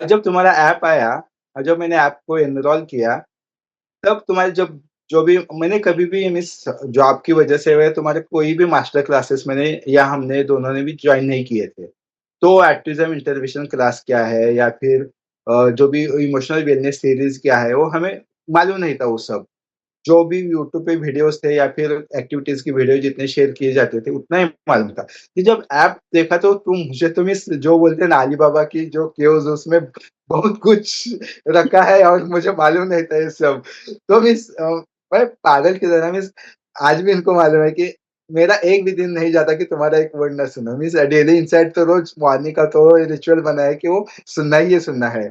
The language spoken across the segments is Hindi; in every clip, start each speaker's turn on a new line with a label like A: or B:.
A: जब तुम्हारा ऐप आया और जब मैंने ऐप को एनरोल किया, तब तुम्हारे जब जो भी मैंने कभी भी मिस जॉब की वजह से वह तुम्हारे कोई भी मास्टर क्लासेस मैंने या हमने दोनों ने भी जॉइन नहीं किए थे। तो ऑटिज़्म इंटरवेंशन क्लास क्या है या फिर जो भी इमोशनल वेलनेस सीरीज़ क्या है, वो हमें मालूम नहीं था वो सब। जो भी यूट्यूब पे वीडियोज़ थे या फिर एक्टिविटीज़ की वीडियो जितने शेयर किए जाते थे, उतना ही मालूम था। कि जब ऐप देखा तो मुझे तुम इस जो बोलते हैं ना अली बाबा की जो केव्स उसमें बहुत कुछ रखा है और मुझे मालूम नहीं था ये सब। तो मैं पागल की तरह आज भी इनको मालूम है कि मेरा एक भी दिन नहीं जाता कि तुम्हारा एक वर्ड ना सुनो। डेली इनसाइट तो रोज़ मॉर्निंग का तो रिचुअल बना है कि वो सुनना ही सुनना है।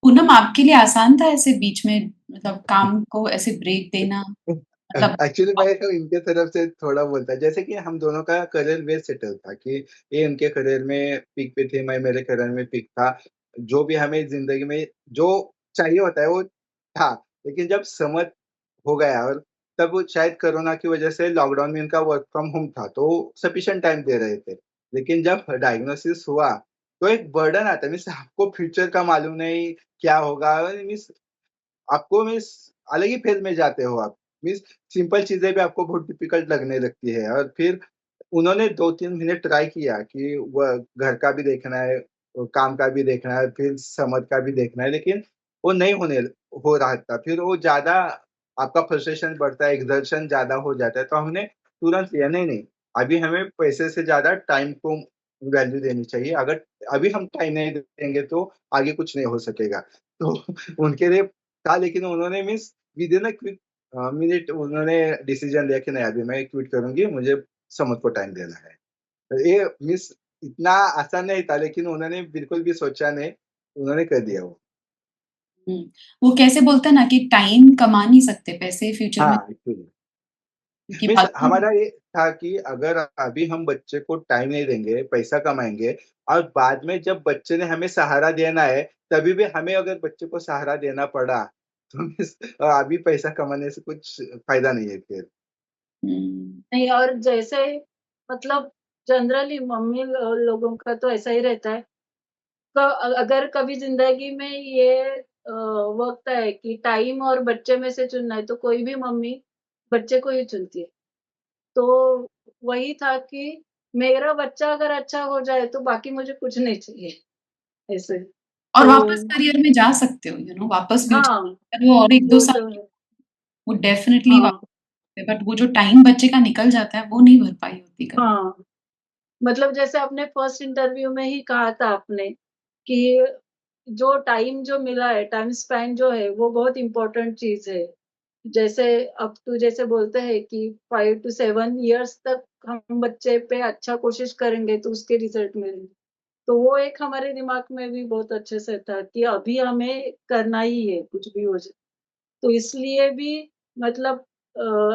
B: पूनम, आपके लिए आसान था ऐसे बीच में मतलब काम को ऐसे ब्रेक देना? मतलब
A: एक्चुअली मैं तो इनके तरफ से थोड़ा बोलता जैसे कि हम दोनों का करियर वेल सेटल था कि ये उनके करियर में पीक पे थे, मैं मेरे करियर में पीक था। जो भी हमें ज़िंदगी में जो चाहिए होता है वो था। लेकिन जब समझ हो गया और तब वो शायद कोरोना की वजह से लॉकडाउन में इनका वर्क फ्रॉम होम था, तो सफिशिएंट टाइम दे रहे थे। लेकिन जब डायग्नोसिस हुआ, तो एक बर्डन आता है मीन्स आपको फ्यूचर का मालूम नहीं क्या होगा मीन्स आपको मीन्स अलग ही फ़ेज़ में जाते हो आप। मीन्स सिंपल चीज़ें भी आपको बहुत डिफ़िकल्ट लगने लगती है और फिर उन्होंने 2-3 महीने ट्राई किया कि वह घर का भी देखना है, काम का भी देखना है, फिर समझ का भी देखना है, लेकिन वो नहीं हो रहा था। फिर वो ज़्यादा आपका फ्रस्ट्रेशन बढ़ता है, एक्सर्शन ज़्यादा हो जाता है, तो हमने तुरंत लिया नहीं, नहीं, अभी हमें पैसे से ज़्यादा टाइम को वैल्यू देनी चाहिए। अगर अभी हम टाइम नहीं देंगे तो आगे कुछ नहीं हो सकेगा। तो उनके लिए था लेकिन उन्होंने means within a quick minute उन्होंने डिसीज़न लिया कि नहीं अभी मैं क्विट करूँगी, मुझे समझ को टाइम देना है। तो ये मीन्स इतना आसान नहीं था लेकिन उन्होंने बिल्कुल भी सोचा नहीं, उन्होंने कर दिया वो।
B: हुँ, वो कैसे बोलते हैं ना कि टाइम कमा नहीं सकते पैसे फ्यूचर में
A: हाँ, एक्चुअली
B: क्योंकि
A: मीन्स
B: मालूम नहीं।
A: हमारा ये था कि अगर अभी हम बच्चे को टाइम नहीं देंगे, पैसा कमाएँगे और बाद में जब बच्चे ने हमें सहारा देना है, तभी भी हमें अगर बच्चे को सहारा देना पड़ा, तो मीन्स अभी पैसा कमाने से कुछ फ़ायदा नहीं है फिर।
B: हुँ,
C: नहीं और जैसे मतलब जनरली मम्मी लोगों का तो ऐसा ही रहता है। अगर कभी ज़िंदगी में ये वक़्त है कि टाइम और बच्चे में से चुनना है, तो कोई भी मम्मी बच्चे को ही चुनती है। तो वही था कि मेरा बच्चा अगर अच्छा हो जाए, तो बाकी मुझे कुछ नहीं चाहिए, ऐसे।
B: और
C: तो
B: वापस करियर में जा सकते हो, वापस फ्यूचर
C: हाँ,
B: अगर वो और 1-2
C: वो
B: साल
C: तो है।
B: वो डेफ़िनिटली
C: हाँ,
B: वापस बट वो जो टाइम बच्चे का निकल जाता है, वो नहीं भरपाई होती कभी।
C: हाँ। मतलब जैसे आपने फर्स्ट इंटरव्यू में ही कहा था आपने कि जो टाइम जो मिला है, टाइम स्पेंड जो है, वो बहुत इम्पोर्टेंट चीज़ है। जैसे अब तो जैसे बोलते हैं कि 5 टू 7 इयर्स तक हम बच्चे पे अच्छा कोशिश करेंगे तो उसके रिज़ल्ट मिलेंगे। तो वो एक हमारे दिमाग में भी बहुत अच्छे से था कि अभी हमें करना ही है, कुछ भी हो जाए। तो इसलिए भी मतलब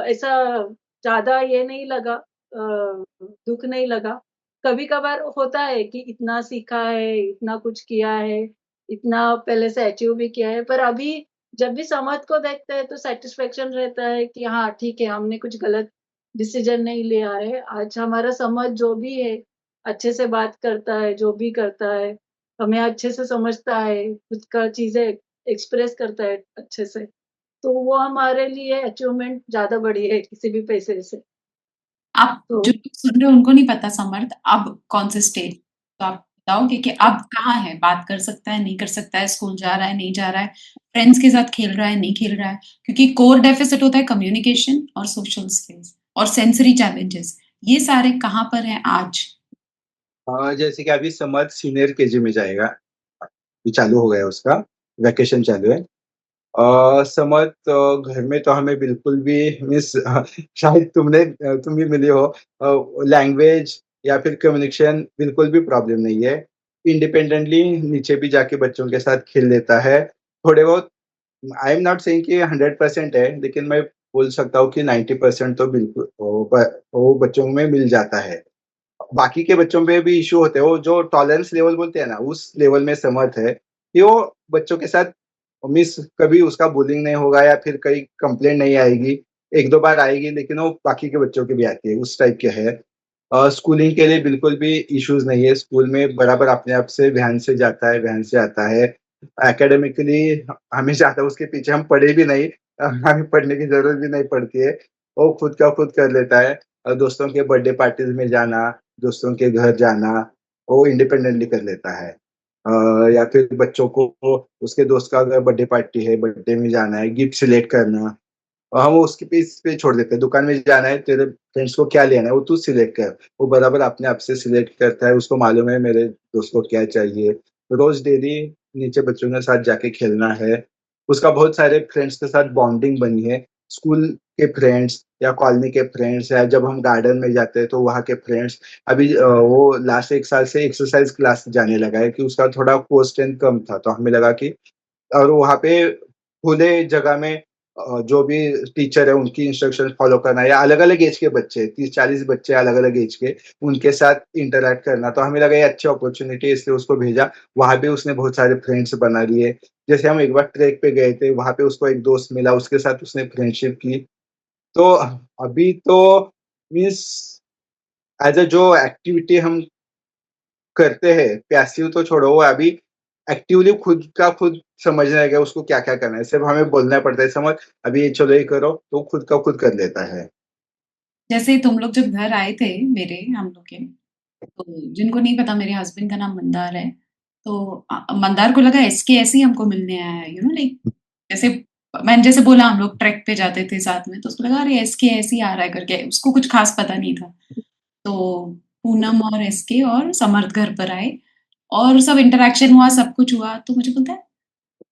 C: ऐसा ज़्यादा ये नहीं लगा दुःख नहीं लगा। कभी-कभार होता है कि इतना सीखा है, इतना कुछ किया है, इतना पहले से अचीव भी किया है, पर अभी जब भी समझ को देखते हैं तो सैटिस्फैक्शन रहता है कि हाँ, ठीक है, हमने कुछ गलत डिसीज़न नहीं लिया है। आज हमारा समझ जो भी है, अच्छे से बात करता है, जो भी करता है, हमें अच्छे से समझता है, खुद का चीज़ें एक्सप्रेस करता है अच्छे से। तो वो हमारे लिए अचीवमेंट ज़्यादा बड़ी है किसी भी पैसे से।
B: आप
C: तो
B: जो लोग सुन रहे हो उनको नहीं पता समर्थ अब कौन से स्टेज, तो आप बताओगे कि अब कहाँ है? बात कर सकता है, नहीं कर सकता है, स्कूल जा रहा है, नहीं जा रहा है, फ्रेंड्स के साथ खेल रहा है, नहीं खेल रहा है? क्योंकि कोर डेफिसिट होता है कम्युनिकेशन और सोशल स्किल्स और सेंसरी चैलेंजेस, ये सारे कहाँ पर हैं आज?
A: जैसे कि अभी समर सीनियर केजी में जाएगा, अभी चालू हो गया उसका, वैकेशन चालू है। समर तो घर में तो हमें बिल्कुल भी मिस शायद तुम भी मिली हो लैंग्वेज या फिर कम्युनिकेशन बिल्कुल भी प्रॉब्लम नहीं है। इंडिपेंडेंटली नीचे भी जाके बच्चों के साथ खेल लेता है। थोड़े बहुत आई एम नॉट सेइंग कि 100% है, लेकिन मैं बोल सकता हूँ कि 90% तो बिल्कुल वो बच्चों में मिल जाता है। बाकी के बच्चों पे भी इश्यू होते हैं, वो जो टॉलरेंस लेवल बोलते हैं ना, उस लेवल में समर्थ है कि वो बच्चों के साथ मिस कभी उसका बुलिंग नहीं होगा या फिर कहीं कंप्लेंट नहीं आएगी। 1-2 बार आएगी लेकिन वो बाकी के बच्चों की भी आती है, उस टाइप के है। स्कूलिंग के लिए बिल्कुल भी इश्यूज़ नहीं है, स्कूल में बराबर अपने आप से व्यान से जाता है, व्यान से आता है। एकेडमिकली हमें ज़्यादा उसके पीछे हम पड़े भी नहीं, हमें पढ़ने की ज़रूरत भी नहीं पड़ती है। वो खुद का खुद कर लेता है। दोस्तों के बर्थडे पार्टीज़ में जाना, दोस्तों के घर जाना, वो इंडिपेंडेंटली कर लेता है। या फिर बच्चों को उसके दोस्त का अगर बर्थडे पार्टी है, बर्थडे में जाना है, गिफ्ट सिलेक्ट करना, हम उसके पे इस पे छोड़ देते हैं, दुकान में जाना है, तेरे फ्रेंड्स को क्या लेना है, वो तू सिलेक्ट कर। वो बराबर अपने आप से सिलेक्ट करता है, उसको मालूम है मेरे दोस्त को क्या चाहिए। रोज़ डेली नीचे बच्चों के साथ जाके खेलना है। उसका बहुत सारे फ्रेंड्स के साथ बॉन्डिंग बनी है। स्कूल के फ्रेंड्स या कॉलोनी के फ्रेंड्स या जब हम गार्डन में जाते हैं, तो वहाँ के फ्रेंड्स। अभी वो लास्ट 1 साल से एक्सरसाइज़ क्लास जाने लगा है कि उसका थोड़ा कोर स्ट्रेंथ कम था, तो हमें लगा कि और वहाँ पे खुले जगह में जो भी टीचर है उनकी इंस्ट्रक्शन फॉलो करना या अलग-अलग एज के बच्चे 30-40 बच्चे अलग-अलग एज के, उनके साथ इंटरैक्ट करना। तो हमें लगा ये अच्छी अपॉर्च्युनिटी है इसलिए उसको भेजा। वहाँ भी उसने बहुत सारे फ्रेंड्स बना लिए। जैसे हम एक बार ट्रेक पे गए थे, वहाँ पे उसको एक दोस्त मिला, उसके साथ उसने फ्रेंडशिप की। तो अभी तो मीन्स एज़ अ जो एक्टिविटी हम करते हैं, पैसिव तो छोड़ो, वो अभी एक्टिवली खुद का खुद समझने लगा उसको क्या-क्या करना है। सिर्फ़ हमें बोलना पड़ता है, समझ अभी ये चलो ये करो, तो वो खुद का खुद कर लेता है।
B: जैसे तुम लोग जब घर आए थे मेरे हम लोग के, तो जिनको नहीं पता मेरे हस्बैंड का नाम मंदार है। तो मंदार को लगा एसके ऐसे ही हमको मिलने आया है, लाइक जैसे मैंने जैसे बोला हम लोग ट्रैक पे जाते थे साथ में, तो उसको लगा अरे एसके ऐसे ही आ रहा है करके, उसको कुछ खास पता नहीं था। तो पूनम और एसके और समर्थ घर पर आए और सब इंटरैक्शन हुआ, सब कुछ हुआ। तो मुझे बोलता है,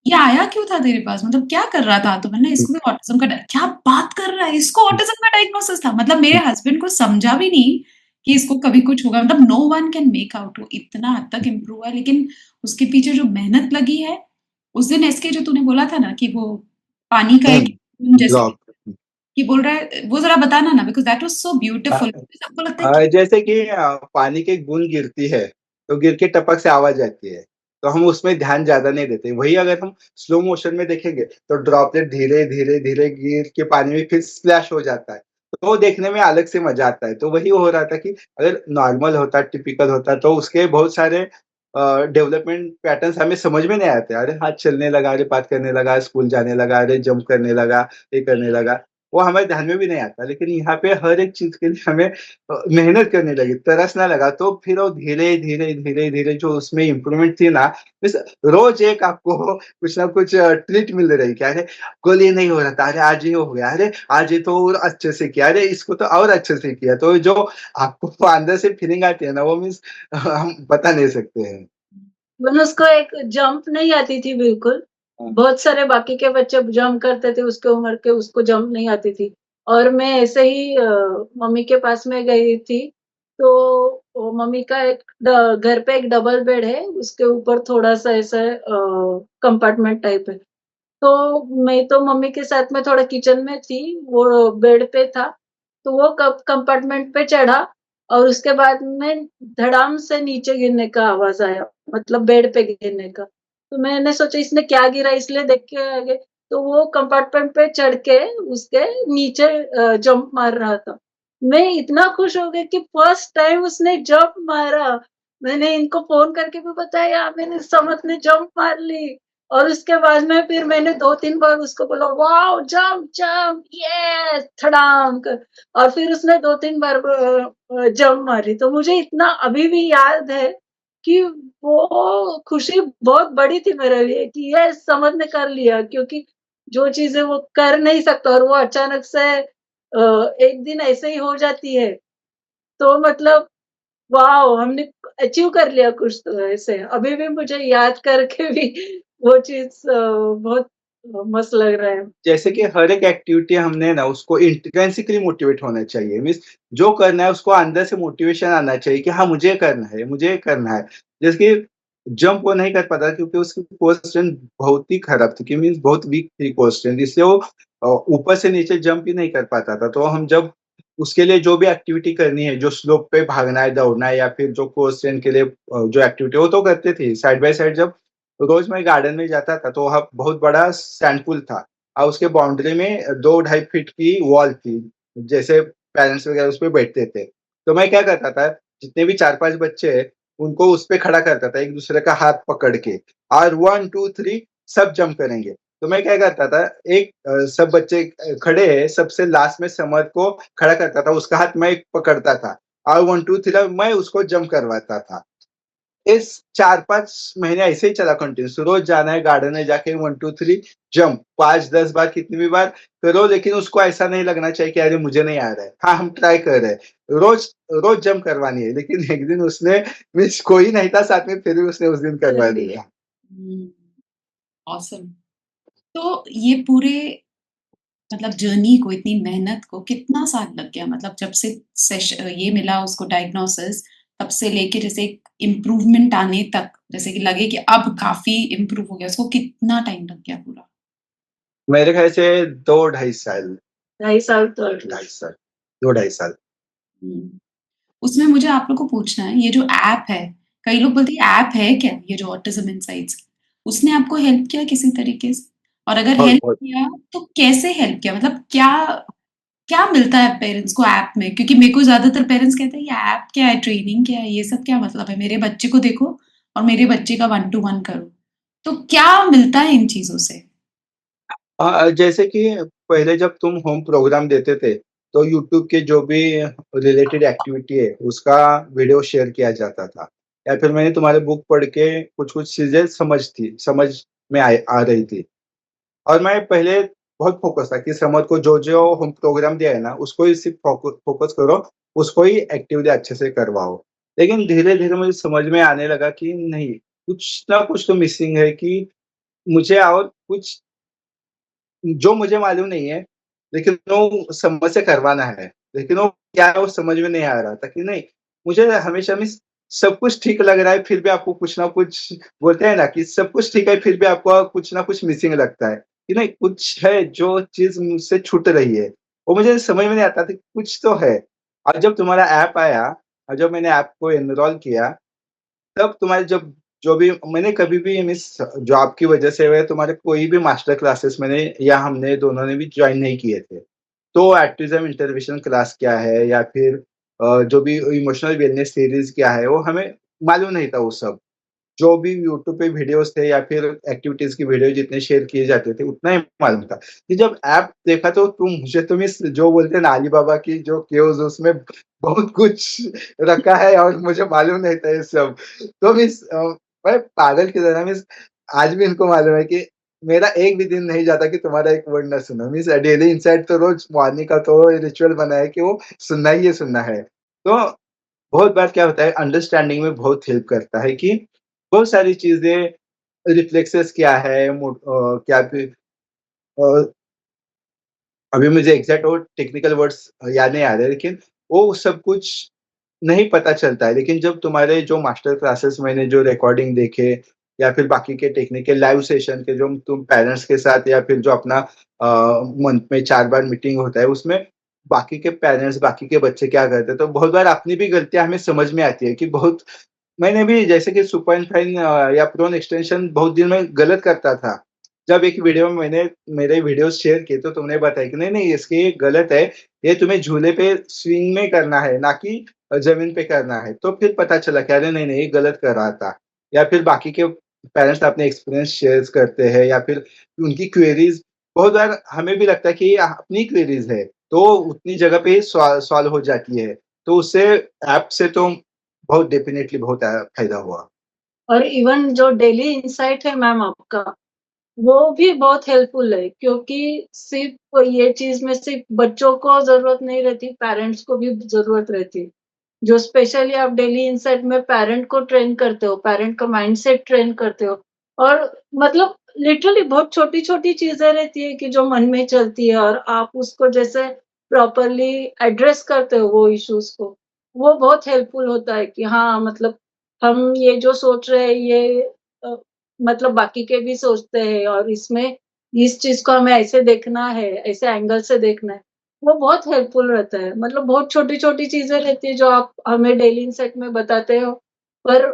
B: "ये आया क्यों था तेरे पास? मतलब क्या कर रहा था?" तो मैंने इसको भी ऑटिज़्म का क्या बात कर रहा है? इसको ऑटिज़्म का डायग्नोसिस था। मतलब मेरे हस्बैंड को समझा भी नहीं कि इसको कभी कुछ होगा। मतलब no one can make out, वो इतना हद तक इम्प्रूव हुआ है, लेकिन उसके पीछे जो मेहनत लगी है, उस दिन एसके जो तूने बोला था ना कि वो पानी का एक जैसे
A: ड्रॉप।
B: कि बोल रहा है, वो ज़रा बताना ना because that was so beautiful. सबको लगता है कि
A: जैसे कि पानी की एक बूँद गिरती है, तो गिर के टपक से आवाज़ आती है, तो हम उसमें ध्यान ज़्यादा नहीं देते। वही अगर हम स्लो मोशन में देखेंगे, तो ड्रॉपलेट धीरे, धीरे, धीरे गिर के पानी में फिर स्प्लैश हो जाता है। तो वो देखने में अलग से मज़ा आता है। तो वही हो रहा था कि अगर नॉर्मल होता, टिपिकल होता, तो उसके बहुत सारे डेवलपमेंट पैटर्न्स हमें समझ में नहीं आते। अरे हाथ चलने लगा, अरे बात करने लगा, स्कूल जाने लगा, अरे जंप करने लगा, ये करने लगा। वो हमारे ध्यान में भी नहीं आता। लेकिन यहाँ पे हर एक चीज़ के लिए हमें मेहनत करने लगी, तरसने लगा, तो फिर वो धीरे, धीरे, धीरे, धीरे जो उसमें इम्प्रूवमेंट थी ना, बस रोज़ एक आपको कुछ ना कुछ ट्रीट मिल रही कि अरे! कल ये नहीं हो रहा था, अरे आज ये हो गया, अरे आज ये तो और अच्छे से किया, अरे इसको तो और अच्छे से किया। तो जो आपको अंदर से फीलिंग आती है ना, वो मीन्स हम बता नहीं सकते हैं।
C: मतलब उसको एक जंप नहीं आती थी बिल्कुल।
A: हाँ।
C: बहुत सारे बाकी के बच्चे जंप करते थे उसके उम्र के, उसको जंप नहीं आती थी। और मैं ऐसे ही मम्मी के पास में गई थी, तो वो मम्मी का एक घर पे एक डबल बेड है, उसके ऊपर थोड़ा-सा ऐसा कंपार्टमेंट टाइप है। तो मैं तो मम्मी के साथ में थोड़ा किचन में थी, वो बेड पे था, तो वो कप कंपार्टमेंट पे चढ़ा और उसके बाद में धड़ाम से नीचे गिरने का आवाज़ आया, मतलब बेड पे गिरने का। तो मैंने सोचा इसने क्या गिरा इसलिए देख के आ गए, तो वो कंपार्टमेंट पे चढ़ के उसके नीचे जंप मार रहा था। मैं इतना खुश हो गई कि फर्स्ट टाइम उसने जंप मारा। मैंने इनको फ़ोन करके भी बताया, मैंने समत ने जंप मार ली। और उसके बाद में फिर मैंने 2-3 बार उसको बोला वाओ! Jump, jump, yes! थड़ाम कर और फिर उसने 2-3 बार जंप मारी। तो मुझे इतना अभी भी याद है कि वो खुशी बहुत बड़ी थी मेरे लिए कि यस समझ ने कर लिया क्योंकि जो चीज़ें वो कर नहीं सकता और वो अचानक से एक दिन ऐसे ही हो जाती है। तो मतलब वॉव! हमने अचीव कर लिया कुछ तो ऐसे। अभी भी मुझे याद करके भी वो चीज़ बहुत मस्त लग रहा है।
A: जैसे कि हर एक एक्टिविटी हमने ना उसको इंट्रिंसिकली मोटिवेट होना चाहिए मीन्स जो करना है उसको अंदर से मोटिवेशन आना चाहिए कि हाँ मुझे करना है मुझे करना है। जैसे कि जंप वो नहीं कर पाता क्योंकि उसकी कोर स्ट्रेंथ बहुत ही खराब थी कि मीन्स बहुत वीक थी कोर स्ट्रेंथ इसलिए वो ऊपर से नीचे जंप ही नहीं कर पाता था। तो हम जब उसके लिए जो भी एक्टिविटी करनी है जो स्लोप पे भागना है दौड़ना है या फिर जो कोर स्ट्रेंथ के लिए जो एक्टिविटी वो तो करते थे साइड बाय साइड। जब रोज मैं गार्डन में जाता था तो वहाँ बहुत बड़ा सैंड पूल था और उसके बाउंड्री में 2 ढाई फीट की वॉल थी, जैसे पेरेंट्स वगैरह उसपे बैठते थे। तो मैं क्या करता था, जितने भी 4-5 बच्चे हैं, उनको उस पे खड़ा करता था, एक-दूसरे का हाथ पकड़ के और 1, 2, 3 सब जंप करेंगे। तो मैं क्या करता था, सब बच्चे खड़े हैं, सबसे लास्ट में समर को खड़ा करता था, उसका हाथ मैं पकड़ता था और 1, 2, 3 मैं उसको जंप करवाता था। इस 4-5 महीने ऐसे ही चला कंटिन्यूअस, रोज़ जाना है गार्डन में जाके 1, 2, 3 जंप 5-10 बार कितनी भी बार करो, लेकिन उसको ऐसा नहीं लगना चाहिए कि अरे मुझे नहीं आ रहा है। हाँ, हम ट्राई कर रहे हैं। रोज़ रोज़ जंप करवानी है, लेकिन एक दिन उसने मीन्स कोई नहीं था साथ में, फिर भी उसने उस दिन
C: कर
A: करवा
C: लिया।
A: दिया।
B: हुँ, ऑसम। तो ये पूरे मतलब जर्नी को, इतनी मेहनत को कितना साल लग गया? मतलब जब से ये मिला उसको डायग्नोसिस, तब से लेके जैसे एक इम्प्रूवमेंट आने तक, जैसे कि लगे कि अब काफ़ी इम्प्रूव हो गया, उसको कितना टाइम लग गया पूरा?
A: मेरे ख़्याल से 2 ढाई साल,
C: 2.5 साल तो
A: ढाई
C: एटलीस्ट।
A: साल, 2 ढाई साल।
B: हुँ। उसमें मुझे आप लोग को पूछना है, ये जो ऐप है, कई लोग बोलते हैं ऐप है क्या? ये जो ऑटिज़्म इनसाइट्स, उसने आपको हेल्प किया किसी तरीके से? और अगर
A: बहुत,
B: हेल्प
A: बहुत
B: किया, तो कैसे हेल्प किया? मतलब क्या क्या मिलता है पेरेंट्स को ऐप में? क्योंकि मेरे को ज़्यादातर पेरेंट्स कहते हैं, "ये ऐप क्या है? ट्रेनिंग क्या है? ये सब क्या मतलब है? मेरे बच्चे को देखो और मेरे बच्चे का 1 टू 1 करो।" तो क्या मिलता है इन चीज़ों से?
A: जैसे कि पहले जब तुम होम प्रोग्राम देते थे, तो यूट्यूब के जो भी रिलेटेड एक्टिविटी है, उसका वीडियो शेयर किया जाता था। या फिर मैंने तुम्हारे बुक पढ़ के कुछ-कुछ चीज़ें समझ में आ रही थी। और मैं पहले बहुत फ़ोकस था कि समर को जो-जो होम प्रोग्राम दिया है ना, उसको ही सिर्फ़ फ़ोकस करो, उसको ही एक्टिवली अच्छे से करवाओ। लेकिन धीरे-धीरे मुझे समझ में आने लगा कि नहीं, कुछ ना कुछ तो मिसिंग है कि मुझे और कुछ जो मुझे मालूम नहीं है, लेकिन वो समझ से करवाना है। लेकिन वो क्या है वो समझ में नहीं आ रहा था कि नहीं, मुझे हमेशा में सब कुछ ठीक लग रहा है, फिर भी आपको कुछ ना कुछ बोलते हैं ना कि सब कुछ ठीक है, फिर भी आपको कुछ ना कुछ मिसिंग लगता है, कि नहीं कुछ है जो चीज़ मुझसे छूट रही है। वो मुझे समझ में नहीं आता था कि कुछ तो है। और जब तुम्हारा ऐप आया और जब मैंने ऐप को एनरोल किया तब तुम्हारे जब जो भी मैंने कभी भी मिस जो आपकी वजह से हुए तुम्हारे कोई भी मास्टर क्लासेस मैंने या हमने दोनों ने भी जॉइन नहीं किए थे। तो ऑटिज़्म इंटरवेंशन क्लास क्या है या फिर जो भी इमोशनल वेलनेस सीरीज़ क्या है, वो हमें मालूम नहीं था वो सब। जो भी यूट्यूब पे वीडियोज़ थे या फिर एक्टिविटीज़ की वीडियो जितने शेयर किए जाते थे, उतना ही मालूम था। कि जब ऐप देखा तो मुझे तो मिस जो बोलते हैं ना अली बाबा की जो केव्स उसमें बहुत कुछ रखा है और मुझे मालूम नहीं था ये सब। तो मैं पागल की तरह मिस आज भी इनको मालूम है कि मेरा एक भी दिन नहीं जाता कि तुम्हारा एक वर्ड ना सुनो। मीन्स डेली इनसाइट तो रोज़ मॉर्निंग का तो रिचुअल बना है कि वो सुनना ही सुनना है। तो बहुत बार क्या होता है अंडरस्टैंडिंग में बहुत हेल्प करता है कि बहुत सारी चीज़ें रिफ्लेक्सेस क्या है क्या फिर अ, अभी मुझे एग्ज़ैक्ट वो टेक्निकल वर्ड्स याद नहीं आ रहे लेकिन वो सब कुछ नहीं पता चलता है। लेकिन जब तुम्हारे जो मास्टर क्लासेस मैंने जो रिकॉर्डिंग देखे या फिर बाकी के टेक्निकल लाइव सेशन के जो तुम पेरेंट्स के साथ या फिर जो अपना मंथ में 4 बार मीटिंग होता है उसमें बाकी के पेरेंट्स, बाकी के बच्चे क्या करते हैं, तो बहुत बार अपनी भी गलतियाँ हमें समझ में आती है कि बहुत मैंने भी जैसे कि सुपर फाइन या प्रोन एक्सटेंशन बहुत दिन में गलत करता था। जब एक वीडियो में मैंने मेरे वीडियोज़ शेयर किए तो तुमने बताया कि नहीं-नहीं इसके ये गलत है, ये तुम्हें झूले पे स्विंग में करना है, ना कि ज़मीन पे करना है। तो फिर पता चला कि अरे नहीं-नहीं ये गलत कर रहा था। या फिर बाकी के पेरेंट्स अपने एक्सपीरियंस शेयर्स करते हैं या फिर उनकी क्वेरीज़ बहुत बार हमें भी लगता है कि ये अपनी क्वेरीज़ है, तो उतनी जगह पे ही सॉल्व हो जाती है। तो उससे ऐप से तो बहुत डेफ़िनेटली बहुत फ़ायदा हुआ।
C: और इवन जो डेली इंसाइट है मैम आपका, वो भी बहुत हेल्पफुल है क्योंकि सिर्फ़ ये चीज़ में सिर्फ़ बच्चों को ज़रूरत नहीं रहती, पेरेंट्स को भी ज़रूरत रहती है। जो स्पेशली आप डेली इनसाइट में पेरेंट को ट्रेन करते हो, पेरेंट का माइंडसेट ट्रेन करते हो और मतलब लिटरली बहुत छोटी-छोटी चीज़ें रहती है कि जो मन में चलती है और आप उसको जैसे प्रॉपर्ली एड्रेस करते हो वो इश्यूज़ को, वो बहुत हेल्पफुल होता है कि हाँ, मतलब हम ये जो सोच रहे हैं ये अ, मतलब बाकी के भी सोचते हैं और इसमें इस चीज़ को हमें ऐसे देखना है, ऐसे एंगल से देखना है। वो बहुत हेल्पफुल रहता है। मतलब बहुत छोटी-छोटी चीज़ें रहती हैं जो आप हमें डेली इनसाइट में बताते हो, पर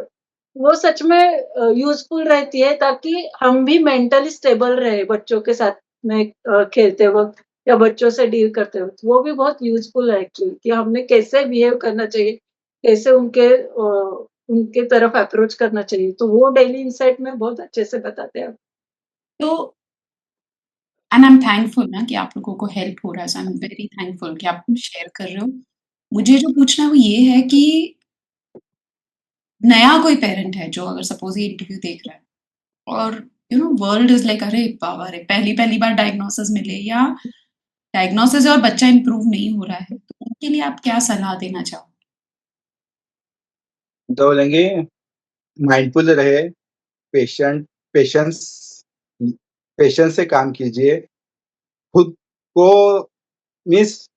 C: वो सच में यूज़फुल रहती है ताकि हम भी मेंटली स्टेबल रहे बच्चों के साथ में खेलते वक़्त या बच्चों से डील करते वक़्त, वो भी बहुत यूज़फुल है एक्चुअली कि हमने कैसे बिहेव करना चाहिए, कैसे उनके तरफ अप्रोच करना चाहिए, तो वो डेली इनसाइट में बहुत अच्छे से बताते हैं।
B: तो एंड आई एम थैंकफुल ना कि आप लोगों को हेल्प हो रहा है, सो आई एम वेरी थैंकफुल कि आप शेयर कर रहे हो। मुझे जो पूछना है वो ये है कि नया कोई पेरेंट है जो अगर सपोज़ ये इंटरव्यू देख रहा है और वर्ल्ड इज़ लाइक अरे बाबा रे! पहली-पहली बार डायग्नोसिस मिले या डायग्नोसिस है और बच्चा इम्प्रूव नहीं हो रहा है, तो उनके लिए आप क्या सलाह देना चाहोगे?
A: तो बोलेंगे माइंडफुल रहे, पेशेंट पेशेंस पेशेंस से काम कीजिए। खुद को मीन्स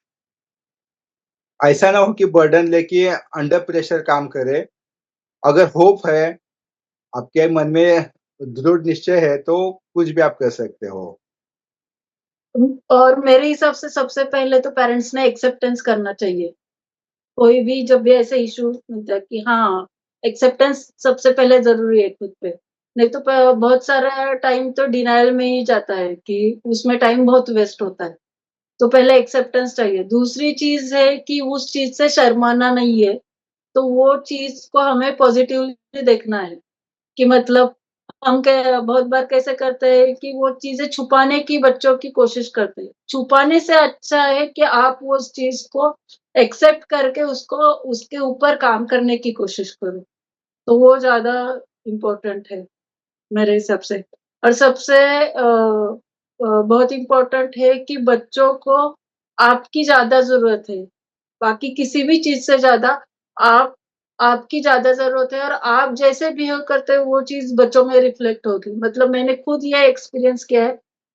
A: ऐसा ना हो कि बर्डन लेके अंडर प्रेशर काम करें। अगर होप है, आपके मन में दृढ़ निश्चय है, तो कुछ भी आप कर सकते हो।
C: और मेरे हिसाब से सबसे पहले तो पेरेंट्स ने एक्सेप्टेंस करना चाहिए। कोई भी जब भी ऐसे इश्यू मिलता है कि हाँ, एक्सेप्टेंस सबसे पहले ज़रूरी है खुद पे। नहीं तो प बहुत सारा टाइम तो डिनायल में ही जाता है कि उसमें टाइम बहुत वेस्ट होता है। तो पहले एक्सेप्टेंस चाहिए। दूसरी चीज़ है कि उस चीज़ से शर्माना नहीं है, तो वो चीज़ को हमें पॉज़िटिवली देखना है। कि मतलब हम कै बहुत बार कैसे करते हैं कि वो चीज़ें छुपाने की बच्चों की कोशिश करते हैं। छुपाने से अच्छा है कि आप वो उस चीज़ को एक्सेप्ट करके उसको उसके ऊपर काम करने की कोशिश करो। तो वो ज़्यादा इम्पोर्टेंट है मेरे हिसाब से। और सबसे बहुत इम्पोर्टेंट है कि बच्चों को आपकी ज़्यादा ज़रूरत है। बाकी किसी भी चीज़ से ज़्यादा आप आपकी ज़्यादा ज़रूरत है और आप जैसे बिहेव करते हो वो चीज़ बच्चों में रिफ्लेक्ट होगी। मतलब मैंने खुद ये एक्सपीरियंस किया है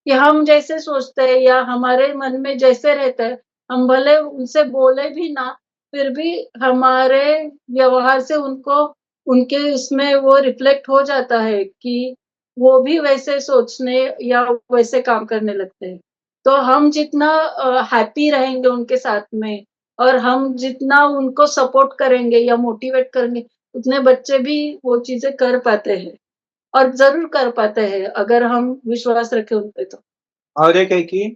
C: कि हम जैसे सोचते हैं या हमारे मन में जैसे रहता है, हम भले उनसे बोले भी ना, फिर भी हमारे व्यवहार से उनको उनके उसमें वो रिफ्लेक्ट हो जाता है कि वो भी वैसे सोचने या वैसे काम करने लगते हैं। तो हम जितना हैप्पी रहेंगे उनके साथ में और हम जितना उनको सपोर्ट करेंगे या मोटिवेट करेंगे, उतने बच्चे भी वो चीज़ें कर पाते हैं और ज़रूर कर पाते हैं अगर हम विश्वास रखें उन पे तो।
A: और एक है कि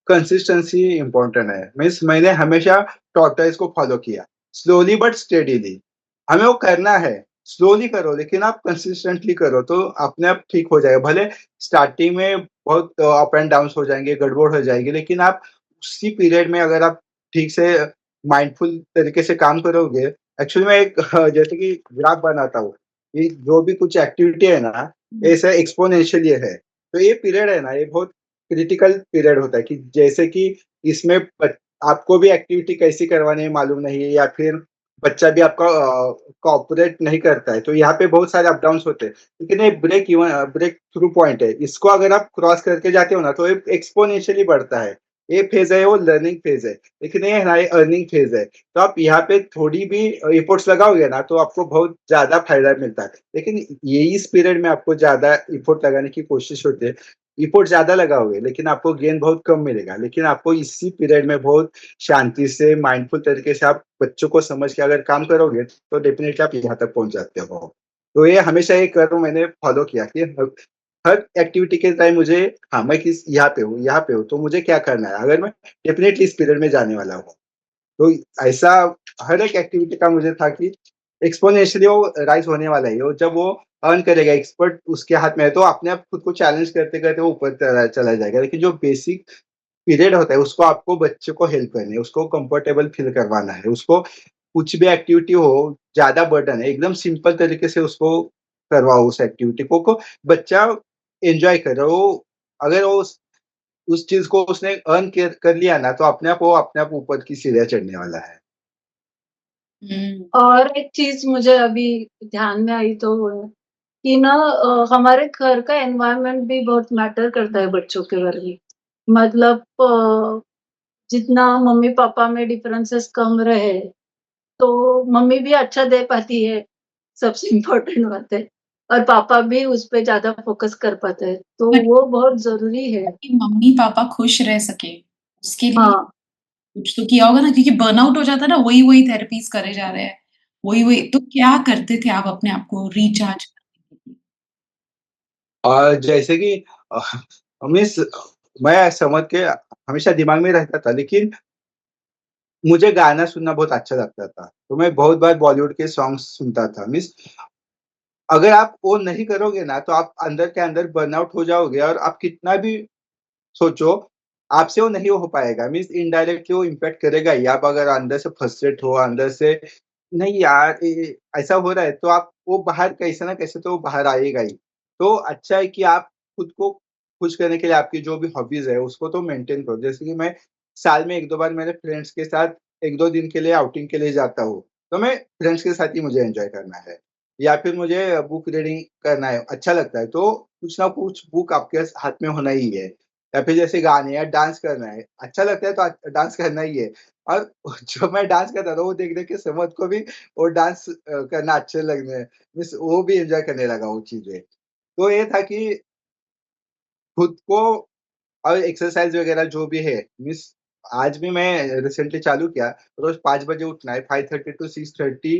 A: कंसिस्टेंसी इम्पोर्टेंट है। मीन्स मैंने हमेशा टॉर्टोइज़ को फ़ॉलो किया, स्लोली बट स्टेडीली। हमें वो करना है, स्लोली करो लेकिन आप कंसिस्टेंटली करो तो अपने आप ठीक हो जाएगा। भले स्टार्टिंग में बहुत अप एंड डाउन्स हो जाएँगे, गड़बड़ हो जाएगी, लेकिन आप उसी पीरियड में अगर आप ठीक से माइंडफुल तरीके से काम करोगे। एक्चुअली मैं एक जैसे कि ग्राफ बनाता हूँ, कि जो भी कुछ एक्टिविटी है ना,
C: हुँ,
A: ऐसा एक्स्पोनेंशियल ये है। तो ये पीरियड है ना, ये बहुत क्रिटिकल पीरियड होता है कि जैसे कि इसमें आपको भी एक्टिविटी कैसी करवानी है मालूम नहीं है या फिर बच्चा भी आपका कोऑपरेट नहीं करता है, तो यहाँ पे बहुत सारे अप डाउन्स होते हैं। लेकिन ये ब्रेक थ्रू पॉइंट है, इसको अगर आप क्रॉस करके जाते हो ना तो ये एक्सपोनेंशियली बढ़ता है। ये फेज़ है वो लर्निंग फेज़ है, लेकिन ये है ना ये अर्निंग फेज़ है। तो आप यहाँ पे थोड़ी भी एफर्ट्स लगाओगे ना तो आपको बहुत ज़्यादा फ़ायदा मिलता है। लेकिन ये इस पीरियड में आपको ज़्यादा एफर्ट लगाने की कोशिश होती है। एफर्ट ज़्यादा लगाओगे लेकिन आपको गेन बहुत कम मिलेगा। लेकिन आपको इसी पीरियड में बहुत शांति से माइंडफुल तरीके से आप बच्चों को समझ के अगर काम करोगे तो डेफ़िनिटली आप यहाँ तक पहुँच जाते हो। तो ये हमेशा ये कर्व मैंने फ़ॉलो किया कि हर एक्टिविटी के टाइम मुझे हाँ, मैं किस यहाँ पे हूँ तो मुझे क्या करना है? अगर मैं डेफ़िनिटली इस पीरियड में जाने वाला हूँ। तो ऐसा हर एक एक्टिविटी का मुझे था कि एक्स्पोनेंशियली वो राइज़ होने वाला है। और जब वो अर्न करेगा, एक्सपर्ट उसके हाथ में है, तो अपने आप खुद को चैलेंज करते-करते वो ऊपर चला चला जाएगा। लेकिन जो बेसिक पीरियड होता है, उसको आपको बच्चे को हेल्प करनी है, उसको कंफर्टेबल फ़ील करवाना है, उसको कुछ भी एक्टिविटी हो, ज़्यादा बर्डन है, एकदम सिंपल तरीके से उसको करवाओ उस एक्टिविटी को बच्चा एन्जॉय करे। वो अगर वो उस चीज़ को उसने अर्न कर लिया ना, तो अपने आप ऊपर की सीढ़ियाँ चढ़ने वाला है।
B: हुँ,
C: और एक चीज़ मुझे अभी ध्यान में आई तो वो है कि ना हमारे घर का एनवायरनमेंट भी बहुत मैटर करता है बच्चों के बारे में। मतलब जितना मम्मी-पापा में डिफरेंसेस कम रहे, तो मम्मी भी अच्छा दे पाती है, सबसे इम्पोर्टेंट बात है। और पापा भी उस पे ज़्यादा फ़ोकस कर पाते हैं, तो
B: बट
C: वो बहुत ज़रूरी है।
B: ताकि मम्मी-पापा खुश रह सकें, उसके लिए
C: हाँ,
B: कुछ तो किया होगा ना क्योंकि बर्नआउट हो जाता है ना, वही-वही थेरेपीज़ करे जा रहे हैं, वही-वही तो क्या करते थे आप अपने आप को रिचार्ज करने के लिए?
A: और जैसे कि मीन्स मैं समझ के हमेशा दिमाग में रहता था, लेकिन मुझे गाना सुनना बहुत अच्छा लगता था। तो मैं बहुत बार बॉलीवुड के सॉन्ग्स सुनता था। मीन्स अगर आप वो नहीं करोगे ना, तो आप अंदर के अंदर बर्नआउट हो जाओगे और आप कितना भी सोचो, आपसे वो नहीं हो पाएगा। मीन्स इनडायरेक्टली वो इम्पैक्ट करेगा ही। आप अगर अंदर से फ्रस्ट्रेट हो, अंदर से नहीं यार ऐसा हो रहा है, तो आप वो बाहर कैसे ना कैसे तो वो बाहर आएगा ही। तो अच्छा है कि आप खुद को खुश करने के लिए आपकी जो भी हॉबीज़ है, उसको तो मेंटेन करो। जैसे कि मैं साल में 1-2 बार मेरे फ्रेंड्स के साथ 1-2 दिन के लिए आउटिंग के लिए जाता हूँ। तो मैं फ्रेंड्स के साथ ही मुझे एन्जॉय करना है। या फिर मुझे बुक रीडिंग करना है, अच्छा लगता है, तो कुछ ना कुछ बुक आपके हाथ में होना ही है। या फिर जैसे गाने या डांस करना है, अच्छा लगता है तो डांस करना ही है। और जो मैं डांस करता था वो देख-देख के समझ को भी वो डांस करना अच्छे लगने मीन्स वो भी एन्जॉय करने लगा वो चीज़ें। तो ये था कि खुद को और एक्सरसाइज़ वगैरह जो भी है मीन्स आज भी मैं रिसेंटली चालू किया, रोज़ 5 बजे उठना है, 5:30 टू 6:30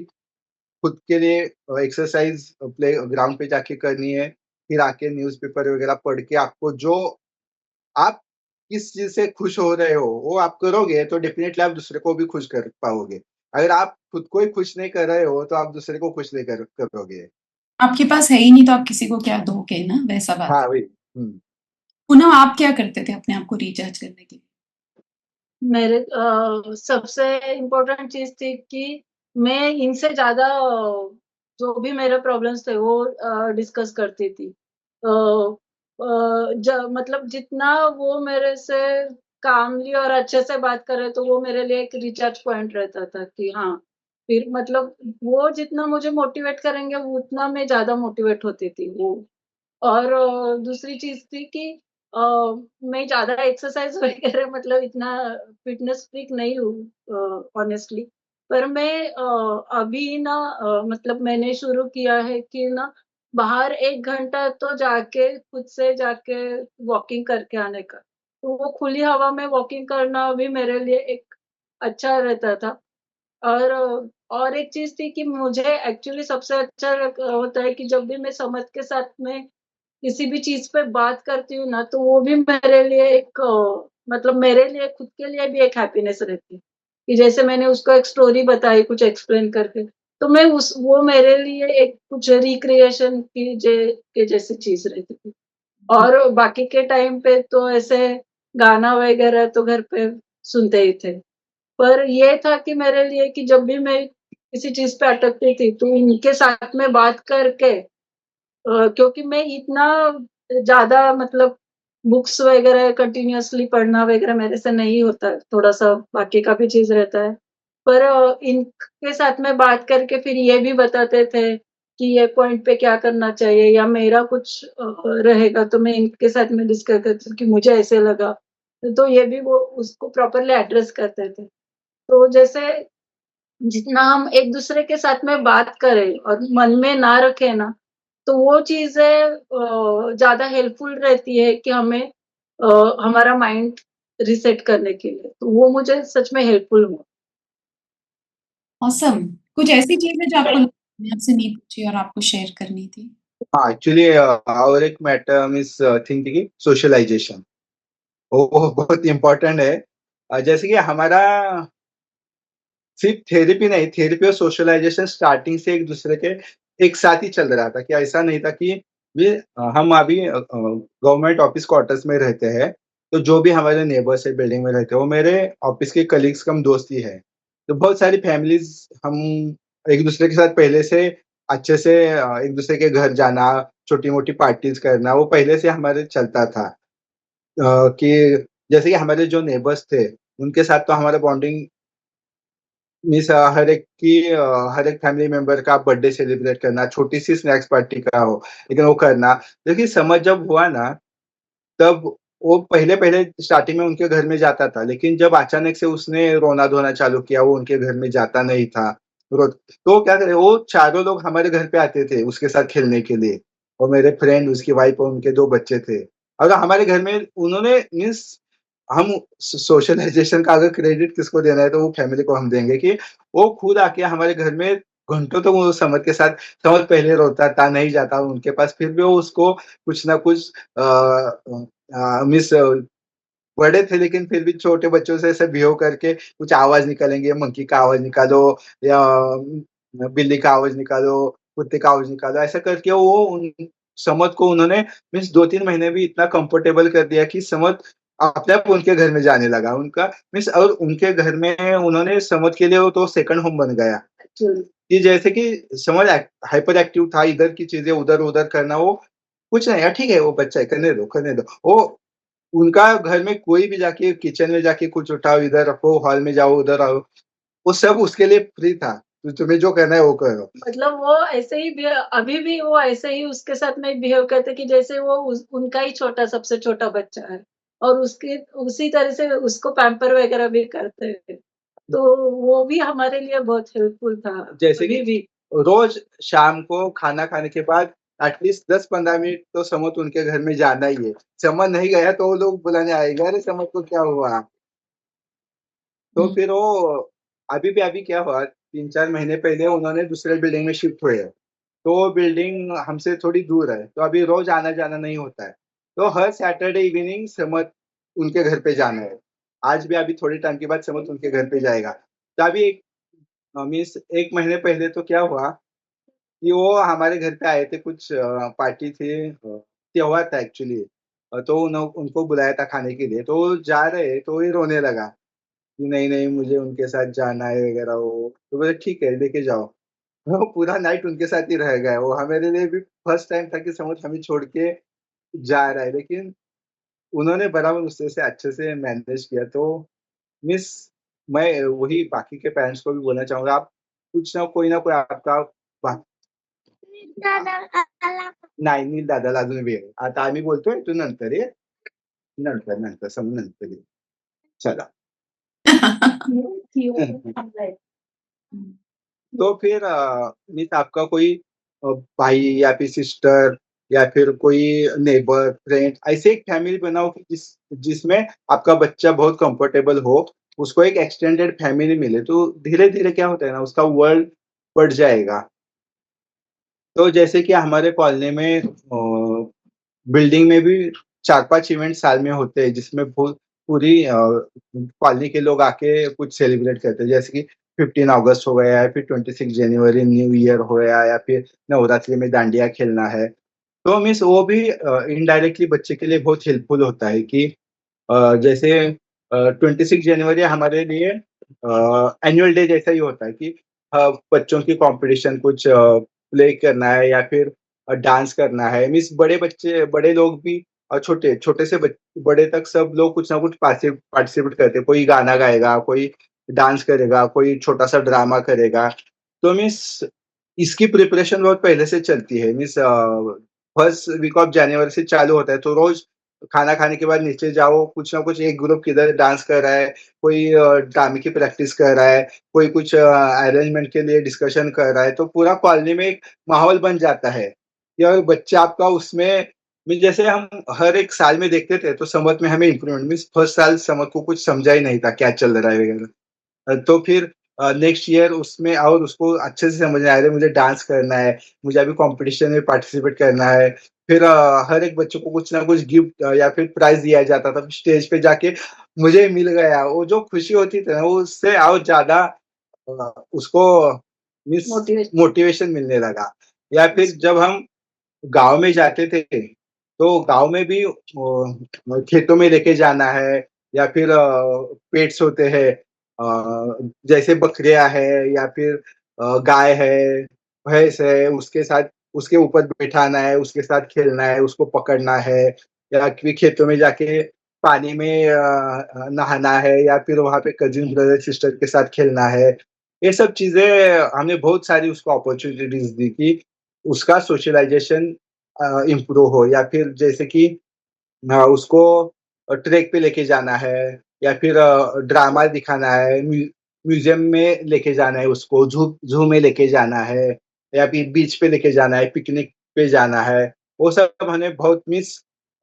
A: खुद के लिए एक्सरसाइज़ प्ले ग्राउंड पे जाके करनी है। फिर आके न्यूज़पेपर वगैरह पढ़ के आपको जो आप किस चीज़ से खुश हो रहे हो, वो आप करोगे तो डेफ़िनेटली आप दूसरे को भी खुश कर पाओगे। अगर आप खुद को ही खुश नहीं कर रहे हो, तो आप दूसरे को खुश नहीं कर करोगे।
B: आपके पास है ही नहीं तो आप किसी को क्या दोगे ना, वैसा बात
A: हाँ,
B: है।
A: वही। हुँ।
B: पुनः आप क्या करते थे अपने आप को रिचार्ज करने के लिए?
C: मेरे सबसे इम्पोर्टेंट चीज़ थी कि मैं इनसे ज़्यादा जो भी मेरे प्रॉब्लम्स थे वो डिस्कस करती थी। ज मतलब जितना वो मेरे से कामली और अच्छे से बात करे तो वो मेरे लिए एक रिचार्ज पॉइंट रहता था कि हाँ, फिर मतलब वो जितना मुझे मोटिवेट करेंगे उतना मैं ज़्यादा मोटिवेट होती थी वो। और दूसरी चीज़ थी कि अ, मैं ज़्यादा एक्सरसाइज़ वगैरह मतलब इतना फ़िटनेस फ्रीक नहीं हूँ ऑनेस्टली। पर मैं अभी ना मतलब मैंने शुरू किया है कि ना बाहर 1 घंटा तो जाके खुद से जाके वॉकिंग करके आने का। तो वो खुली हवा में वॉकिंग करना भी मेरे लिए एक अच्छा रहता था। और एक चीज़ थी कि मुझे एक्चुअली सबसे अच्छा होता है कि जब भी मैं समझ के साथ में किसी भी चीज़ पे बात करती हूँ ना, तो वो भी मेरे लिए एक मतलब मेरे लिए खुद के लिए भी एक हैप्पीनेस रहती है, कि जैसे मैंने उसको एक स्टोरी बताई कुछ एक्सप्लेन करके, तो मैं उस वो मेरे लिए एक कुछ रिक्रिएशन के जैसी चीज़ रहती थी। और बाकी के टाइम पे तो ऐसे गाना वगैरह तो घर पे सुनते ही थे। पर ये था कि मेरे लिए कि जब भी मैं किसी चीज़ पे अटकती थी, तो इनके साथ में बात करके क्योंकि मैं इतना ज़्यादा मतलब बुक्स वगैरह कंटिन्यूअसली पढ़ना वगैरह मेरे से नहीं होता है, थोड़ा-सा बाकी का भी चीज़ रहता है। पर इनके साथ में बात करके फिर ये भी बताते थे कि ये पॉइंट पे क्या करना चाहिए या मेरा कुछ रहेगा तो मैं इनके साथ में डिस्कस करती हूँ कि मुझे ऐसे लगा। तो ये भी वो उसको प्रॉपर्ली एड्रेस करते थे। तो जैसे जितना हम एक-दूसरे के साथ में बात करें और मन में ना रखें ना, तो वो चीज़ें ज़्यादा हेल्पफुल रहती है कि हमें हमारा माइंड रीसेट करने के लिए। तो वो मुझे सच में हेल्पफुल हुआ।
B: ऑसम! कुछ ऐसी चीज़ है जो आपको मैंने आपसे नहीं पूछी और आपको शेयर करनी थी?
A: हाँ, एक्चुअली और एक मैटर मीन्स थिंग थी कि सोशलाइज़ेशन वो बहुत इम्पोर्टेंट है। जैसे कि हमारा सिर्फ़ थेरेपी नहीं, थेरेपी और सोशलाइज़ेशन स्टार्टिंग से एक-दूसरे के एक साथ ही चल रहा था कि ऐसा नहीं था कि हम अभी गवर्नमेंट ऑफ़िस क्वार्टर्स में रहते हैं, तो जो भी हमारे नेबर्स हैं बिल्डिंग में रहते हैं, वो मेरे ऑफ़िस के कलीग्स कम दोस्त ही हैं। तो बहुत सारी फैमिलीज़ हम एक-दूसरे के साथ पहले से अच्छे से एक-दूसरे के घर जाना, छोटी-मोटी पार्टीज़ करना, वो पहले से हमारे चलता था। कि जैसे कि हमारे जो नेबर्स थे, उनके साथ तो हमारा बॉन्डिंग मीन्स हर एक फैमिली मेंबर का बर्थडे सेलिब्रेट करना, छोटी-सी स्नैक्स पार्टी का हो, लेकिन वो करना। देखिए समझ जब हुआ ना, तब वो पहले-पहले स्टार्टिंग में उनके घर में जाता था, लेकिन जब अचानक से उसने रोना-धोना चालू किया, वो उनके घर में जाता नहीं था। तो क्या करे, वो चारों लोग हमारे घर पे आते थे उसके साथ खेलने के लिए और मेरे फ्रेंड, उसकी वाइफ और उनके 2 बच्चे थे। और हमारे घर में उन्होंने मीन्स हम सोशलाइज़ेशन का अगर क्रेडिट किसको देना है, तो वो फैमिली को हम देंगे कि वो खुद आके हमारे घर में घंटों तक वो समर के साथ समर पहले रोता था, नहीं जाता उनके पास, फिर भी वो उसको कुछ ना कुछ मीन्स बड़े थे लेकिन फिर भी छोटे बच्चों से ऐसे बिहेव करके कुछ आवाज़ निकालेंगे, मंकी का आवाज़ निकालो या बिल्ली का आवाज़ निकालो, कुत्ते का आवाज़ निकालो, ऐसा करके वो उन समद को उन्होंने मीन्स 2-3 महीने में इतना कंफर्टेबल कर दिया कि समद अपने आप उनके घर में जाने लगा। उनका मीन्स और उनके घर में उन्होंने समद के लिए वो तो सेकंड होम बन गया।
C: एक्चुअली
A: कि जैसे कि समझ हाइपर एक्टिव था, इधर की चीज़ें उधर-उधर करना वो कुछ नहीं यार ठीक है वो बच्चा है करने दो, करने दो। वो उनका घर में कोई भी जाके किचन में जाके कुछ उठाओ, इधर रखो, हॉल में जाओ, उधर आओ, वो सब उसके लिए फ्री था। तो तुम्हें जो करना है वो करो।
C: मतलब वो ऐसे ही अभी भी वो ऐसे ही उसके साथ में बिहेव करते कि जैसे वो उनका ही छोटा सबसे छोटा बच्चा है और उसके उसी तरह से उसको पैम्पर वगैरह भी करते हैं। तो वो भी हमारे लिए बहुत हेल्पफुल था,
A: जैसे कि
C: अभी भी।
A: रोज़ शाम को खाना खाने के बाद एटलीस्ट 10-15 मिनट तो समद उनके घर में जाना ही है। समद नहीं गया तो वो लोग बुलाने आएँगे, "अरे! समद को क्या हुआ?" तो
B: हुँ।
A: फिर वो अभी क्या हुआ 3-4 महीने पहले उन्होंने दूसरे बिल्डिंग में शिफ्ट हुए हैं। तो वो बिल्डिंग हमसे थोड़ी दूर है, तो अभी रोज़ आना-जाना नहीं होता है। तो हर सैटरडे इवनिंग समद उनके घर पे जाना है। आज भी अभी थोड़े टाइम के बाद समद उनके घर पे जाएगा। तो अभी मीन्स 1 महीने पहले तो क्या हुआ कि वो हमारे घर पे आए थे कुछ पार्टी थी त्योहार था एक्चुअली तो उनको बुलाया था खाने के लिए। तो वो जा रहे तो ये रोने लगा कि नहीं-नहीं मुझे उनके साथ जाना है वगैरह वो। तो बोले ठीक है लेके जाओ। वो पूरा नाइट उनके साथ ही रह गए। वो मेरे लिए भी फर्स्ट टाइम था कि समझ हमें छोड़ के जा रहा है, लेकिन उन्होंने बराबर उससे से अच्छे से मैनेज किया। तो मिस मैं वही बाकी के पेरेंट्स को भी बोलना चाहूँगा, आप कुछ ना कोई आपका बा नाही नील दादाला अजून वेळ आहे. आता आम्ही बोलतोय, तू नंतर ये. नंतर समज नंतर ये. चला.
B: हुँ।
A: तो फिर मीन्स आपका कोई भाई या फिर सिस्टर या फिर कोई नेबर, फ्रेंड ऐसे एक फैमिली बनाओ कि जिसमें आपका बच्चा बहुत कंफर्टेबल हो, उसको एक एक्सटेंडेड फैमिली मिले, तो धीरे-धीरे क्या होता है ना उसका वर्ल्ड बढ़ जाएगा। तो जैसे कि हमारे कॉलोनी में बिल्डिंग में भी 4-5 इवेंट साल में होते हैं जिसमें पूरी कॉलोनी के लोग आके कुछ सेलिब्रेट करते हैं। जैसे कि 15 अगस्त हो गया या फिर 26 जनवरी न्यू ईयर हो गया या फिर नवरात्रि में डांडिया खेलना है। तो मीन्स वो भी इनडायरेक्टली बच्चे के लिए बहुत हेल्पफुल होता है कि जैसे 26 जनवरी हमारे लिए एनुअल डे जैसा ही होता है कि बच्चों की कॉम्पिटिशन कुछ प्ले करना है या फिर डांस करना है। मीन्स बड़े लोग भी और छोटे से बड़े तक सब लोग कुछ ना कुछ पार्टिसिपेट करते हैं। कोई गाना गाएगा, कोई डांस करेगा, कोई छोटा-सा ड्रामा करेगा। तो मीन्स इसकी प्रिपरेशन बहुत पहले से चलती है। Means first week of January से चालू होता है, तो रोज़ खाना खाने के बाद नीचे जाओ, कुछ ना कुछ एक ग्रुप किधर डांस कर रहा है, कोई ड्रामे की प्रैक्टिस कर रहा है, कोई कुछ अरेंजमेंट के लिए डिस्कशन कर रहा है, तो पूरा कॉलोनी में एक माहौल बन जाता है। या बच्चा आपका उसमें मीन्स जैसे हम हर एक साल में देखते थे, तो समझ में हमें इम्प्रूवमेंट मीन्स फर्स्ट साल समझ को कुछ समझा ही नहीं था, क्या चल रहा है वगैरह। तो फिर नेक्स्ट ईयर उसमें और उसको अच्छे से समझ में आया, अरे मुझे डांस करना है, मुझे अभी कॉम्पिटिशन में पार्टिसिपेट करना है। फिर हर एक बच्चे को कुछ ना कुछ गिफ्ट या फिर प्राइज़ दिया जाता था। स्टेज पे जाके मुझे मिल गया, वो जो खुशी होती थी ना, वो उससे और ज़्यादा उसको मीन्स
C: मोटिवेशन।
A: मोटिवेशन मिलने लगा। या फिर जब हम गाँव में जाते थे, तो गाँव में भी खेतों में लेके जाना है या फिर पेट्स होते हैं जैसे बकरियाँ है या फिर गाय है, भैंस है, उसके साथ उसके ऊपर बिठाना है, उसके साथ खेलना है, उसको पकड़ना है या फिर खेतों में जाके पानी में नहाना है या फिर वहाँ पे कज़िन ब्रदर सिस्टर के साथ खेलना है। ये सब चीज़ें हमने बहुत सारी उसको अपॉर्च्युनिटीज़ दी कि उसका सोशलाइज़ेशन इम्प्रूव हो या फिर जैसे कि उसको ट्रेक पे लेके जाना है या फिर ड्रामा दिखाना है, म्यूज़ियम में लेके जाना है उसको, ज़ू में लेके जाना है या फिर बीच पे लेके जाना है, पिकनिक पे जाना है। वो सब हमने बहुत मिस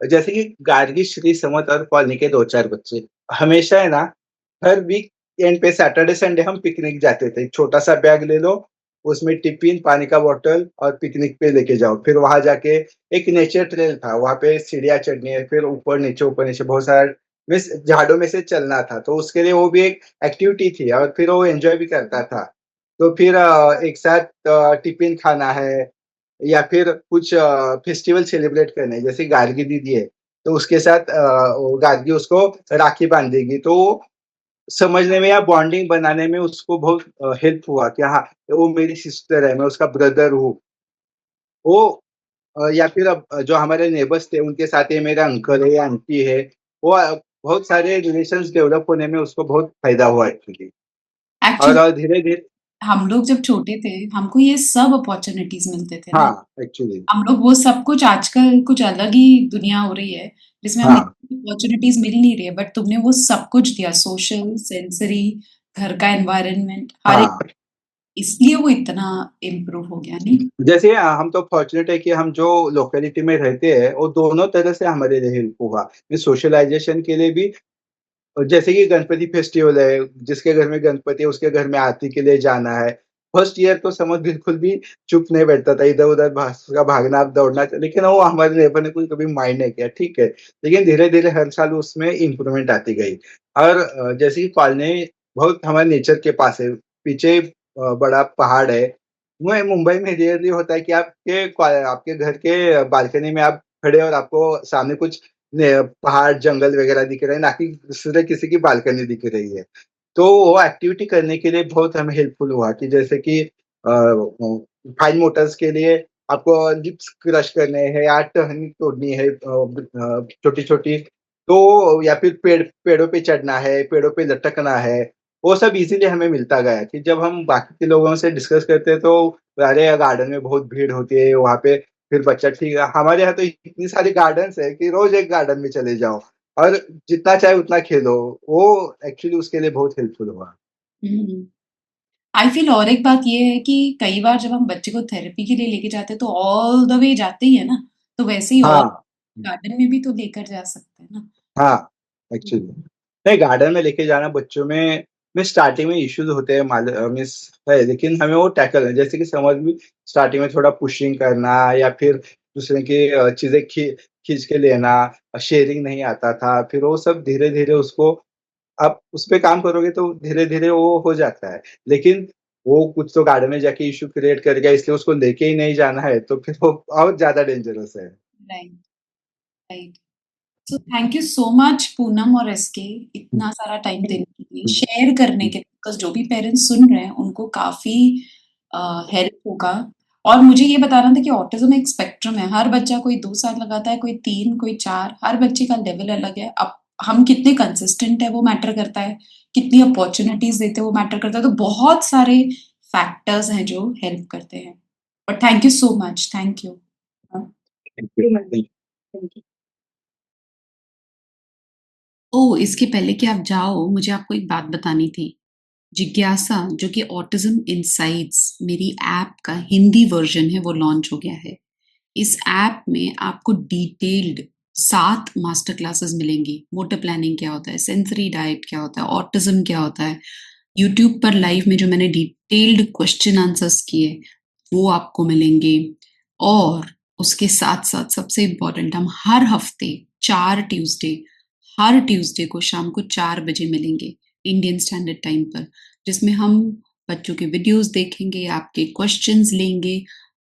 A: जैसे कि गार्गी, श्री, समत और कॉलोनी के 2-4 बच्चे हमेशा है ना, हर वीकेंड पे सैटरडे, संडे हम पिकनिक जाते थे। छोटा-सा बैग ले लो, उसमें टिफ़िन, पानी का बॉटल और पिकनिक पे लेके जाओ। फिर वहाँ जाके एक नेचर ट्रेल था, वहाँ पे सीढ़ियाँ चढ़नी है, फिर ऊपर-नीचे बहुत सारा में झाड़ों में से चलना था, तो उसके लिए वो भी एक एक्टिविटी थी और फिर वो एन्जॉय भी करता था। तो फिर एक साथ टिफ़िन खाना है या फिर कुछ फेस्टिवल सेलिब्रेट करना है, जैसे गार्गी दीदी है, तो उसके साथ वो गार्गी उसको राखी बाँधेगी, तो वो समझने में या बॉन्डिंग बनाने में उसको बहुत हेल्प हुआ कि हाँ, वो मेरी सिस्टर है, मैं उसका ब्रदर हूँ। वो या फिर अब जो हमारे नेबर्स थे उनके साथ ये मेरा अंकल है या आंटी है, वो बहुत सारे रिलेशंस डेवलप होने में उसको बहुत फ़ायदा हुआ एक्चुअली और
B: एक्चुअली
A: धीरे-धीरे
B: हम लोग जब छोटे थे, हमको ये सब अपॉर्च्युनिटीज़ मिलते थे ना।
A: हाँ, एक्चुअली
B: हम लोग वो सब कुछ आजकल कुछ अलग ही दुनिया हो रही है, जिसमें हमें
A: हाँ,
B: अपॉर्च्युनिटीज़ मिल नहीं रही है, बट तुमने वो सब कुछ दिया सोशल, सेंसरी, घर का एनवायरनमेंट हर एक
A: हाँ।
B: इसलिए वो इतना इम्प्रूव हो गया नहीं?
A: जैसे हम तो फॉर्च्यूनेट है कि हम जो लोकेलिटी में रहते हैं, वो दोनों तरह से हमारे लिए हेल्प हुआ। ये सोशलाइज़ेशन के लिए भी जैसे कि गणपति फेस्टिवल है, जिसके घर में गणपति है, उसके घर में आरती के लिए जाना है। फर्स्ट ईयर तो समझ बिल्कुल भी चुप नहीं बैठता था, इधर-उधर भागना, दौड़ना, लेकिन वो हमारे नेबर ने कोई कभी माइंड नहीं किया, ठीक है। लेकिन धीरे-धीरे हर साल उसमें इम्प्रूवमेंट आती गई और जैसे कि कॉलोनी बहुत हमारे नेचर के पास है, पीछे बड़ा पहाड़ है। मैं मुंबई में रेयरली होता है कि आपके घर के बालकनी में आप खड़े और आपको सामने कुछ पहाड़, जंगल वगैरह दिख रहे हैं, ना कि दूसरे किसी की बालकनी दिख रही है। तो वो एक्टिविटी करने के लिए बहुत हमें हेल्पफुल हुआ कि जैसे कि फाइन मोटर्स के लिए आपको लिप्स क्रश करने हैं या टहनी तोड़नी है छोटी-छोटी, तो या फिर पेड़ों पे चढ़ना है, पेड़ों पे लटकना है, वो सब इज़िली हमें मिलता गया कि जब हम बाकी के लोगों से डिस्कस करते हैं तो अरे! गार्डन में बहुत भीड़ होती है, वहाँ पे फिर बच्चा ठीक है, हमारे यहाँ तो इतनी सारी गार्डन्स है कि रोज़ एक गार्डन में चले जाओ और जितना चाहे उतना खेलो। वो एक्चुअली उसके लिए बहुत हेल्पफुल हुआ।
B: हुँ। आई फ़ील और एक बात ये है कि कई बार जब हम बच्चे को थेरेपी के लिए लेके जाते हैं तो ऑल द वे जाते ही है ना, तो वैसे ही और
A: हाँ,
B: गार्डन में भी तो लेकर जा सकते हैं ना।
A: हाँ, एक्चुअली। नहीं, गार्डन में लेके जाना बच्चों में स्टार्टिंग में इश्यूज़ होते हैं मीन्स है, लेकिन हमें वो टैकल जैसे कि समझ में स्टार्टिंग में थोड़ा पुशिंग करना या फिर दूसरे की चीज़ें खींच के लेना, शेयरिंग नहीं आता था। फिर वो सब धीरे-धीरे उसको आप उसपे काम करोगे तो धीरे-धीरे वो हो जाता है। लेकिन वो कुछ तो गार्डन में जाके इश्यू क्रिएट कर गया इसलिए उसको लेके ही नहीं जाना है, तो फिर वो और ज़्यादा डेंजरस है।
B: Right, right. So thank you so much Poonam और एसके
A: हुँ,
B: इतना सारा टाइम देने के लिए,
A: हुँ,
B: शेयर करने
A: हुँ,
B: के लिए बिकॉज़ जो भी पेरेंट्स सुन रहे हैं उनको काफ़ी हेल्प होगा और मुझे ये बताना था कि ऑटिज़्म एक स्पेक्ट्रम है, हर बच्चा कोई 2 साल लगाता है, कोई 3, कोई 4 हर बच्चे का लेवल अलग है। अब हम कितने कंसिस्टेंट है वो मैटर करता है, कितनी अपॉर्च्युनिटीज़ देते हैं वो मैटर करता है, तो बहुत सारे फैक्टर्स हैं जो हेल्प करते हैं। But thank you so much, thank you.
A: Thank you, thank you.
C: Thank you.
B: Oh! इसके पहले कि आप जाओ, मुझे आपको एक बात बतानी थी। जिज्ञासा जो कि ऑटिज़्म इनसाइट्स मेरी ऐप का हिंदी वर्ज़न है वो लॉन्च हो गया है। इस ऐप में आपको डिटेल्ड 7 मास्टर क्लासेस मिलेंगी। मोटर प्लानिंग क्या होता है, सेंसरी डाइट क्या होता है, ऑटिज़्म क्या होता है। यूट्यूब पर लाइव में जो मैंने डिटेल्ड क्वेश्चन आंसर्स किए, वो आपको मिलेंगे और उसके साथ-साथ सबसे इम्पोर्टेंट हम हर हफ्ते 4 ट्यूज़डे हर ट्यूज़डे को शाम को 4 बजे मिलेंगे इंडियन स्टैंडर्ड टाइम पर, जिसमें हम बच्चों के वीडियोज़ देखेंगे, आपके क्वेश्चंस लेंगे,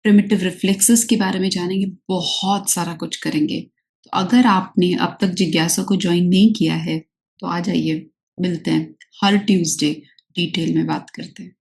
B: प्रिमिटिव रिफ्लेक्सेस के बारे में जानेंगे, बहुत सारा कुछ करेंगे। तो अगर आपने अब तक जिज्ञासा को जॉइन नहीं किया है, तो आ जाइए, मिलते हैं। हर ट्यूज़डे डिटेल में बात करते हैं।